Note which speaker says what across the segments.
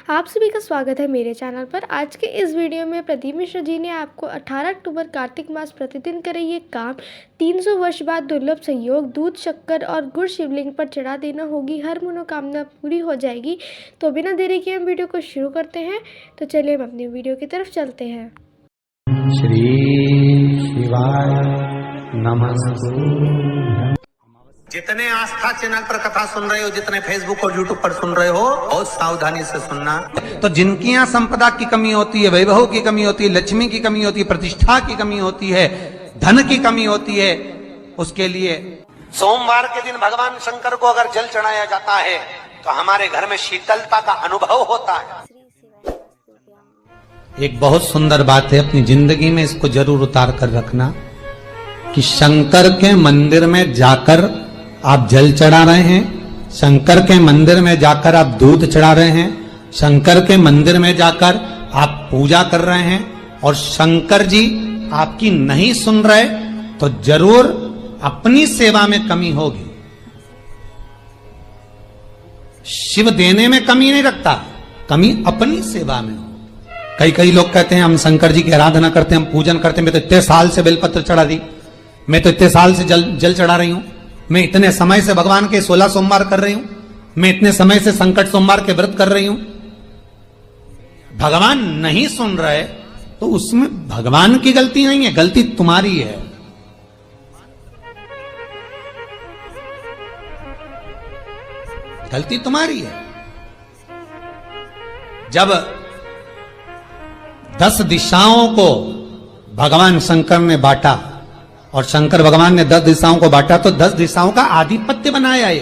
Speaker 1: आप सभी का स्वागत है मेरे चैनल पर। आज के इस वीडियो में प्रदीप मिश्रा जी ने आपको 18 अक्टूबर कार्तिक मास प्रतिदिन करें ये काम 300 वर्ष बाद दुर्लभ संयोग दूध शक्कर और गुड़ शिवलिंग पर चढ़ा देना होगी, हर मनोकामना पूरी हो जाएगी। तो बिना देरी के हम वीडियो को शुरू करते हैं। तो चलिए हम अपनी वीडियो की तरफ चलते हैं।
Speaker 2: श्री शिवाय नमस्ते।
Speaker 3: जितने आस्था चैनल पर कथा सुन रहे हो, जितने फेसबुक और यूट्यूब पर सुन रहे हो, बहुत सावधानी से सुनना।
Speaker 2: तो जिनकी यहाँ संपदा की कमी होती है, वैभव की कमी होती है, लक्ष्मी की कमी होती है, प्रतिष्ठा की कमी होती है, धन की कमी होती है, उसके लिए सोमवार के दिन भगवान शंकर को अगर जल चढ़ाया जाता है तो हमारे घर में शीतलता का अनुभव होता है। एक बहुत सुंदर बात है, अपनी जिंदगी में इसको जरूर उतार कर रखना कि शंकर के मंदिर में जाकर आप जल चढ़ा रहे हैं, शंकर के मंदिर में जाकर आप दूध चढ़ा रहे हैं, शंकर के मंदिर में जाकर आप पूजा कर रहे हैं और शंकर जी आपकी नहीं सुन रहे तो जरूर अपनी सेवा में कमी होगी। शिव देने में कमी नहीं रखता, कमी अपनी सेवा में हो। कई लोग कहते हैं हम शंकर जी की आराधना करते हैं, हम पूजन करते हैं, मैं तो इतने साल से बेलपत्र चढ़ा दी, मैं तो इतने साल से जल चढ़ा रही हूं, मैं इतने समय से भगवान के 16 सोमवार कर रही हूं, मैं इतने समय से संकट सोमवार के व्रत कर रही हूं। भगवान नहीं सुन रहे तो उसमें भगवान की गलती नहीं है, गलती तुम्हारी है। गलती तुम्हारी है। जब 10 दिशाओं को भगवान शंकर ने बांटा और शंकर भगवान ने 10 दिशाओं को बांटा तो 10 दिशाओं का आधिपत्य बनाया है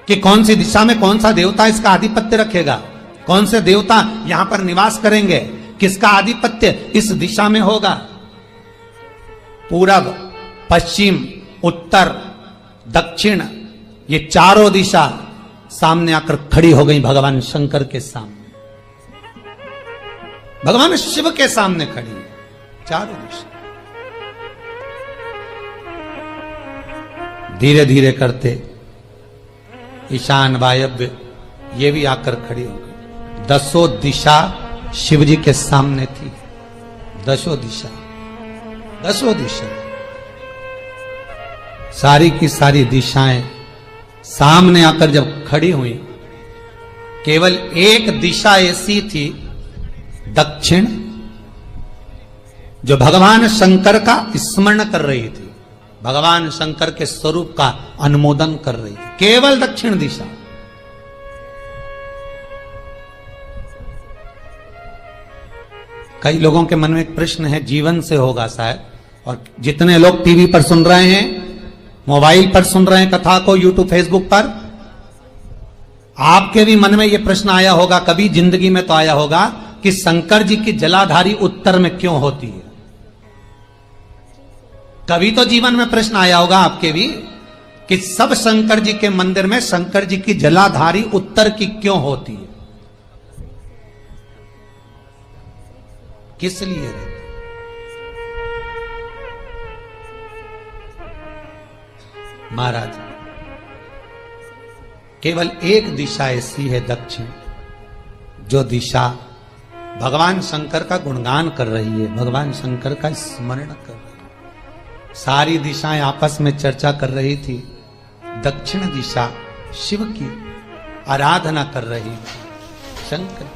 Speaker 2: कि कौन सी दिशा में कौन सा देवता इसका आधिपत्य रखेगा, कौन से देवता यहां पर निवास करेंगे, किसका आधिपत्य इस दिशा में होगा। पूरब, पश्चिम, उत्तर, दक्षिण, ये चारों दिशा सामने आकर खड़ी हो गई भगवान शंकर के सामने, भगवान शिव के सामने खड़ी, चारों दिशा। धीरे धीरे करते ईशान वायव्य ये भी आकर खड़ी हो गई। 10 दिशा शिव जी के सामने थी, 10 दिशा, 10 दिशा, सारी की सारी दिशाएं सामने आकर जब खड़ी हुई, केवल एक दिशा ऐसी थी दक्षिण, जो भगवान शंकर का स्मरण कर रही थी, भगवान शंकर के स्वरूप का अनुमोदन कर रही थी, केवल दक्षिण दिशा। कई लोगों के मन में एक प्रश्न है, जीवन से होगा शायद, और जितने लोग टीवी पर सुन रहे हैं, मोबाइल पर सुन रहे हैं कथा को, यूट्यूब फेसबुक पर, आपके भी मन में यह प्रश्न आया होगा, कभी जिंदगी में तो आया होगा कि शंकर जी की जलाधारी उत्तर में क्यों होती है। कभी तो जीवन में प्रश्न आया होगा आपके भी कि सब शंकर जी के मंदिर में शंकर जी की जलाधारी उत्तर की क्यों होती है, किस लिए रहती? महाराज, केवल एक दिशा ऐसी है दक्षिण, जो दिशा भगवान शंकर का गुणगान कर रही है, भगवान शंकर का स्मरण कर रही है। सारी दिशाएं आपस में चर्चा कर रही थी, दक्षिण दिशा शिव की आराधना कर रही थी, शंकर।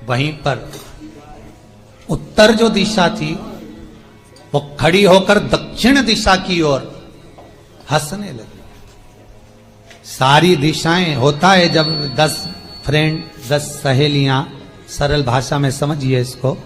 Speaker 2: वहीं पर उत्तर जो दिशा थी वो खड़ी होकर दक्षिण दिशा की ओर हंसने लगी। सारी दिशाएं, होता है जब 10 फ्रेंड, 10 सहेलियां, सरल भाषा में समझिए इसको,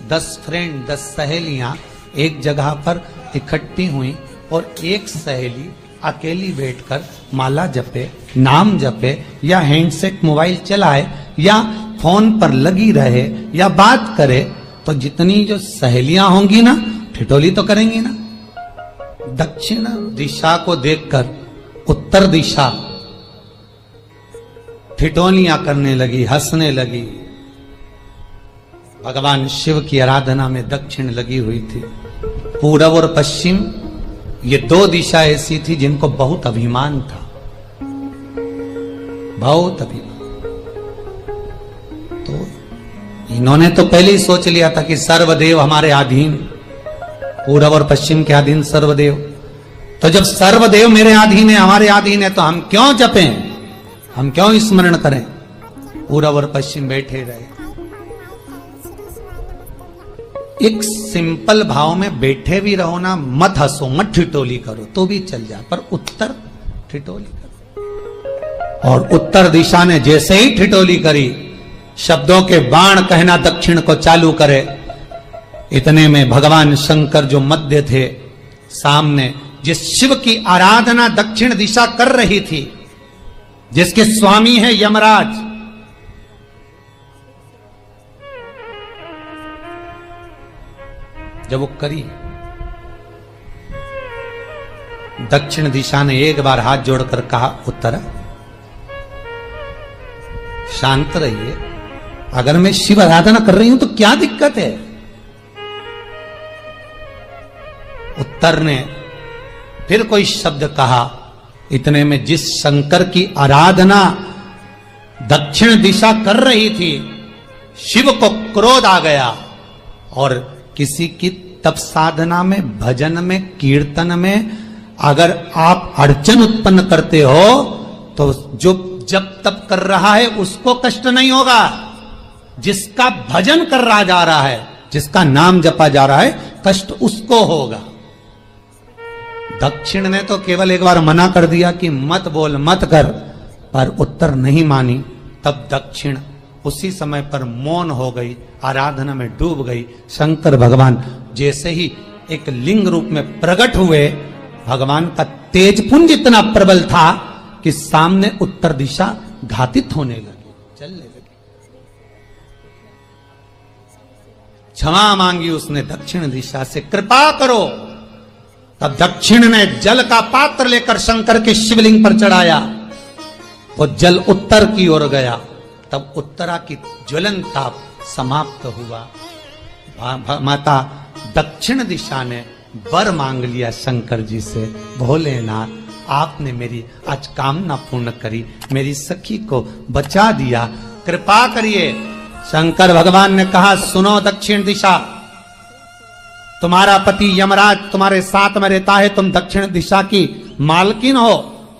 Speaker 2: 10 फ्रेंड, 10 सहेलियां एक जगह पर इकट्ठी हुई और एक सहेली अकेली बैठकर माला जपे, नाम जपे, या हैंडसेट मोबाइल चलाए, या फोन पर लगी रहे, या बात करे, तो जितनी जो सहेलियां होंगी ना, ठिठोली तो करेंगी ना। दक्षिण दिशा को देखकर उत्तर दिशा ठिठोलियां करने लगी, हंसने लगी। भगवान शिव की आराधना में दक्षिण लगी हुई थी, पूरब और पश्चिम ये दो दिशा ऐसी थी जिनको बहुत अभिमान था, बहुत अभिमान। तो इन्होंने तो पहले ही सोच लिया था कि सर्वदेव हमारे अधीन, पूर्व और पश्चिम के अधीन सर्वदेव। तो जब सर्वदेव मेरे अधीन है, हमारे अधीन है, तो हम क्यों जपें, हम क्यों स्मरण करें। पूर्व और पश्चिम बैठे रहे। एक सिंपल भाव में बैठे भी रहो ना, मत हंसो, मत ठिठोली करो तो भी चल जाए, पर उत्तर ठिठोली करो। और उत्तर दिशा ने जैसे ही ठिठोली करी, शब्दों के बाण कहना दक्षिण को चालू करे। इतने में भगवान शंकर जो मध्य थे, सामने जिस शिव की आराधना दक्षिण दिशा कर रही थी, जिसके स्वामी है यमराज, जब वो करी, दक्षिण दिशा ने एक बार हाथ जोड़कर कहा, उत्तर शांत रहिए, अगर मैं शिव आराधना कर रही हूं तो क्या दिक्कत है। उत्तर ने फिर कोई शब्द कहा। इतने में जिस शंकर की आराधना दक्षिण दिशा कर रही थी, शिव को क्रोध आ गया और किसी की तप साधना में, भजन में, कीर्तन में अगर आप अड़चन उत्पन्न करते हो तो जो जब तप कर रहा है उसको कष्ट नहीं होगा, जिसका भजन कर रहा जा रहा है, जिसका नाम जपा जा रहा है, कष्ट उसको होगा। दक्षिण ने तो केवल एक बार मना कर दिया कि मत बोल, मत कर, पर उत्तर नहीं मानी। तब दक्षिण उसी समय पर मौन हो गई, आराधना में डूब गई। शंकर भगवान जैसे ही एक लिंग रूप में प्रकट हुए, भगवान का तेजपुंज इतना प्रबल था कि सामने उत्तर दिशा घातित होने लगी, चलने लगी। क्षमा मांगी उसने दक्षिण दिशा से, कृपा करो। तब दक्षिण ने जल का पात्र लेकर शंकर के शिवलिंग पर चढ़ाया, वो जल उत्तर की ओर गया। तब उत्तरा की ज्वलन ताप समाप्त हुआ। माता दक्षिण दिशा ने वर मांग लिया शंकर जी से, भोलेनाथ आपने मेरी आज कामना पूर्ण करी, मेरी सखी को बचा दिया, कृपा करिए। शंकर भगवान ने कहा, सुनो दक्षिण दिशा, तुम्हारा पति यमराज तुम्हारे साथ में रहता है, तुम दक्षिण दिशा की मालकिन हो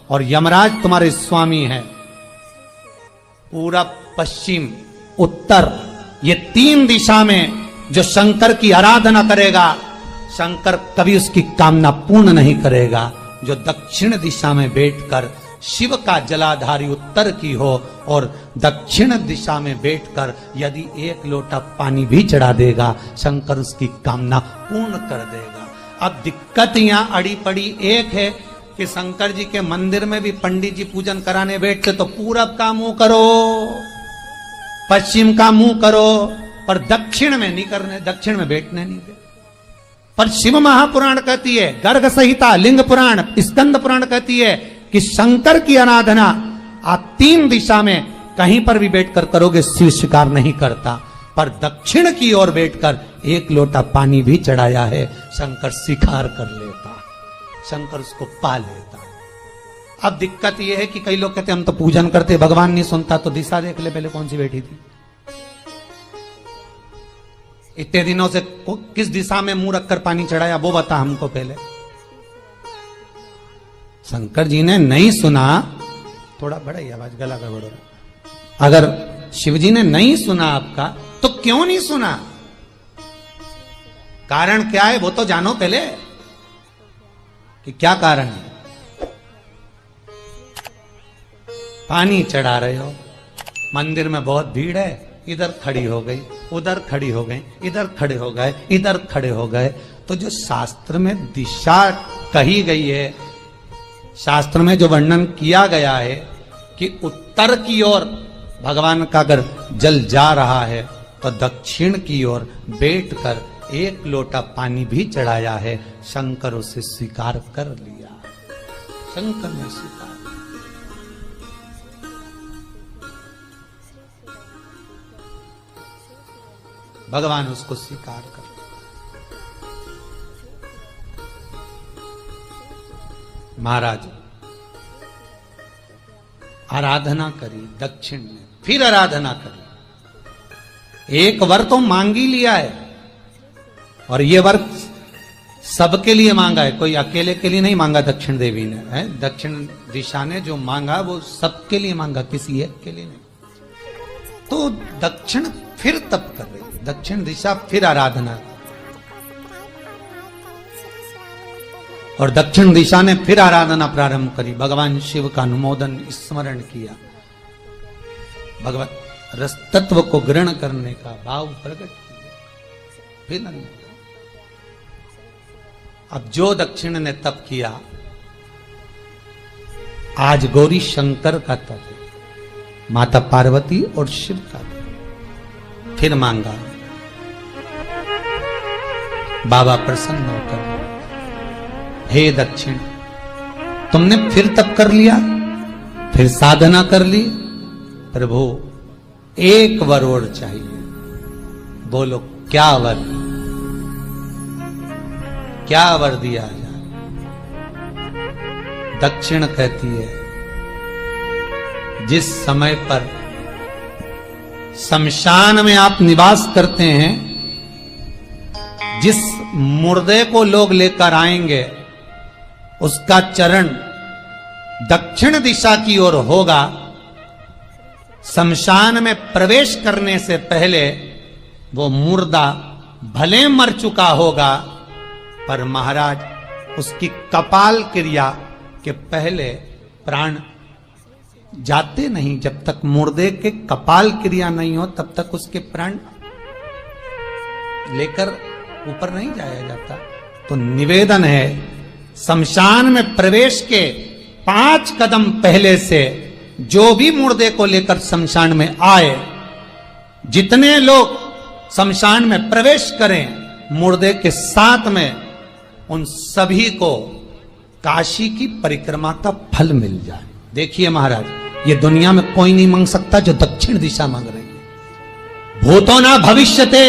Speaker 2: और यमराज तुम्हारे स्वामी है। पूरब, पश्चिम, उत्तर, ये तीन दिशा में जो शंकर की आराधना करेगा, शंकर कभी उसकी कामना पूर्ण नहीं करेगा। जो दक्षिण दिशा में बैठकर शिव का जलाधारी उत्तर की हो और दक्षिण दिशा में बैठकर यदि एक लोटा पानी भी चढ़ा देगा, शंकर उसकी कामना पूर्ण कर देगा। अब दिक्कत यहां अड़ी पड़ी एक है कि शंकर जी के मंदिर में भी पंडित जी पूजन कराने बैठते तो पूरब का मुंह करो, पश्चिम का मुंह करो, पर दक्षिण में नहीं करने, दक्षिण में बैठने नहीं दे। पर शिव महापुराण कहती है, गर्ग संहिता, लिंग पुराण, स्कंद पुराण कहती है कि शंकर की आराधना आप तीन दिशा में कहीं पर भी बैठकर करोगे, शिव स्वीकार नहीं करता। पर दक्षिण की ओर बैठकर एक लोटा पानी भी चढ़ाया है, शंकर स्वीकार कर लेता, शंकर उसको पा लेता। अब दिक्कत यह है कि कई लोग कहते हम तो पूजन करते, भगवान नहीं सुनता, तो दिशा देख ले पहले कौन सी बैठी थी। इतने दिनों से किस दिशा में मुंह रखकर पानी चढ़ाया, वो बता हमको पहले। शंकर जी ने नहीं सुना, थोड़ा बड़ा ही आवाज, गला का बड़ो। अगर शिव जी ने नहीं सुना आपका, तो क्यों नहीं सुना, कारण क्या है वो तो जानो पहले कि क्या कारण है। पानी चढ़ा रहे हो, मंदिर में बहुत भीड़ है, इधर खड़ी हो गई, उधर खड़ी हो गई, इधर खड़े हो गए, इधर खड़े हो गए। तो जो शास्त्र में दिशा कही गई है, शास्त्र में जो वर्णन किया गया है कि उत्तर की ओर भगवान का अगर जल जा रहा है तो दक्षिण की ओर बैठकर एक लोटा पानी भी चढ़ाया है, शंकर उसे स्वीकार कर लिया, शंकर ने स्वीकार। भगवान उसको स्वीकार कर। महाराज आराधना करी दक्षिण में, फिर आराधना करी। एक वर तो मांग ही लिया है, और ये वर सबके लिए मांगा है, कोई अकेले के लिए नहीं मांगा दक्षिण देवी ने, है दक्षिण दिशा ने जो मांगा वो सबके लिए मांगा, किसी एक के लिए नहीं। तो दक्षिण फिर तप कर रही है, दक्षिण दिशा फिर आराधना, और दक्षिण दिशा ने फिर आराधना प्रारंभ करी। भगवान शिव का अनुमोदन स्मरण किया, भगवान रस तत्व को ग्रहण करने का भाव प्रकट किया। फिर अब जो दक्षिण ने तप किया, आज गौरी शंकर का तप है, माता पार्वती और शिव का तप। फिर मांगा, बाबा प्रसन्न होकर, हे दक्षिण, तुमने फिर तप कर लिया, फिर साधना कर ली, प्रभु एक वर और चाहिए। बोलो क्या वर, क्या वर दिया जाए? दक्षिण कहती है, जिस समय पर शमशान में आप निवास करते हैं, जिस मुर्दे को लोग लेकर आएंगे, उसका चरण दक्षिण दिशा की ओर होगा। शमशान में प्रवेश करने से पहले वो मुर्दा भले मर चुका होगा, पर महाराज उसकी कपाल क्रिया के पहले प्राण जाते नहीं। जब तक मुर्दे के कपाल क्रिया नहीं हो तब तक उसके प्राण लेकर ऊपर नहीं जाया जाता। तो निवेदन है, शमशान में प्रवेश के 5 कदम पहले से जो भी मुर्दे को लेकर शमशान में आए, जितने लोग शमशान में प्रवेश करें मुर्दे के साथ में, उन सभी को काशी की परिक्रमा का फल मिल जाए। देखिए महाराज, ये दुनिया में कोई नहीं मांग सकता जो दक्षिण दिशा मांग रही है। भूतो ना भविष्यते,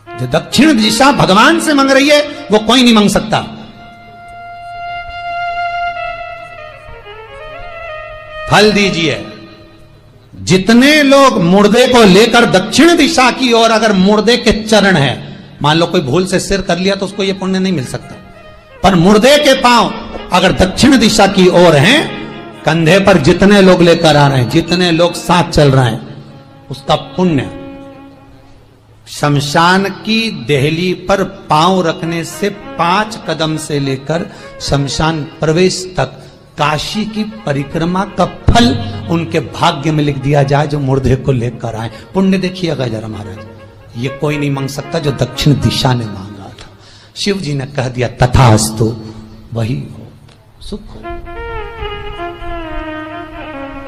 Speaker 2: जो दक्षिण दिशा भगवान से मांग रही है वो कोई नहीं मांग सकता। फल दीजिए। जितने लोग मुर्दे को लेकर दक्षिण दिशा की ओर, अगर मुर्दे के चरण है, मान लो कोई भूल से सिर कर लिया तो उसको ये पुण्य नहीं मिल सकता, पर मुर्दे के पांव अगर दक्षिण दिशा की ओर हैं, कंधे पर जितने लोग लेकर आ रहे हैं, जितने लोग साथ चल रहे हैं, उसका पुण्य शमशान की देहली पर पांव रखने से 5 कदम से लेकर शमशान प्रवेश तक काशी की परिक्रमा का फल उनके भाग्य में लिख दिया जाए जो मुर्दे को लेकर आए। पुण्य देखिएगा जरा महाराज, ये कोई नहीं मांग सकता जो दक्षिण दिशा ने मांगा था। शिव जी ने कह दिया तथास्तु, वही हो, सुख हो।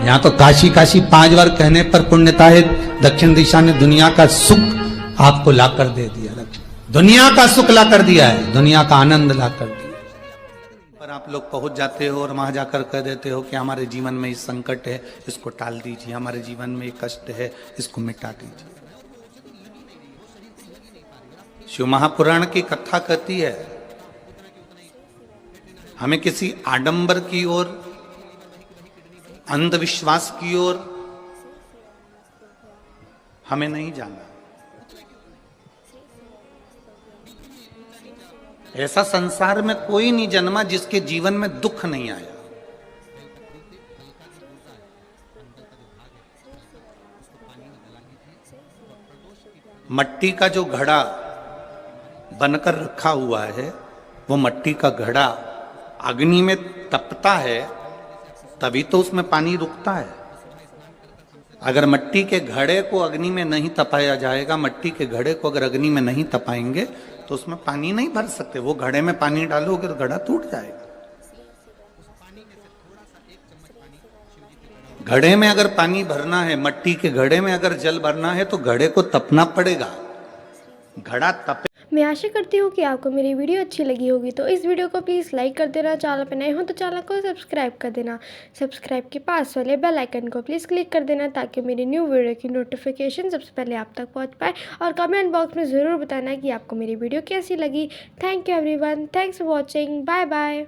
Speaker 2: यहां तो काशी काशी 5 बार कहने पर पुण्यता है। दक्षिण दिशा ने दुनिया का सुख आपको लाकर दे दिया, दुनिया का सुख लाकर दिया है, दुनिया का आनंद लाकर दिया। पर आप लोग पहुंच जाते हो और वहां जाकर कह देते हो कि हमारे जीवन में ये संकट है, इसको टाल दीजिए, हमारे जीवन में ये कष्ट है, इसको मिटा दीजिए। शिव महापुराण की कथा कहती है, हमें किसी आडंबर की ओर, अंधविश्वास की ओर हमें नहीं जाना। ऐसा संसार में कोई नहीं जन्मा जिसके जीवन में दुख नहीं आया। मट्टी का जो घड़ा बनकर रखा हुआ है, वो मट्टी का घड़ा अग्नि में तपता है तभी तो उसमें पानी रुकता है। अगर मट्टी के घड़े को अग्नि में नहीं तपाया जाएगा, मट्टी के घड़े को अगर अग्नि में नहीं तपाएंगे तो उसमें पानी नहीं भर सकते। वो घड़े में पानी डालोगे तो घड़ा टूट जाएगा। घड़े में अगर पानी भरना है, मट्टी के घड़े में अगर जल भरना है तो घड़े को तपना पड़ेगा। घड़ा तपे
Speaker 1: मैं आशा करती हूँ कि आपको मेरी वीडियो अच्छी लगी होगी, तो इस वीडियो को प्लीज़ लाइक कर देना। चैनल पर नए हो तो चैनल को सब्सक्राइब कर देना। सब्सक्राइब के पास वाले बेल आइकन को प्लीज़ क्लिक कर देना ताकि मेरी न्यू वीडियो की नोटिफिकेशन सबसे पहले आप तक पहुँच पाए। और कमेंट बॉक्स में ज़रूर बताना कि आपको मेरी वीडियो कैसी लगी। Thank you everyone, thanks for watching, bye bye.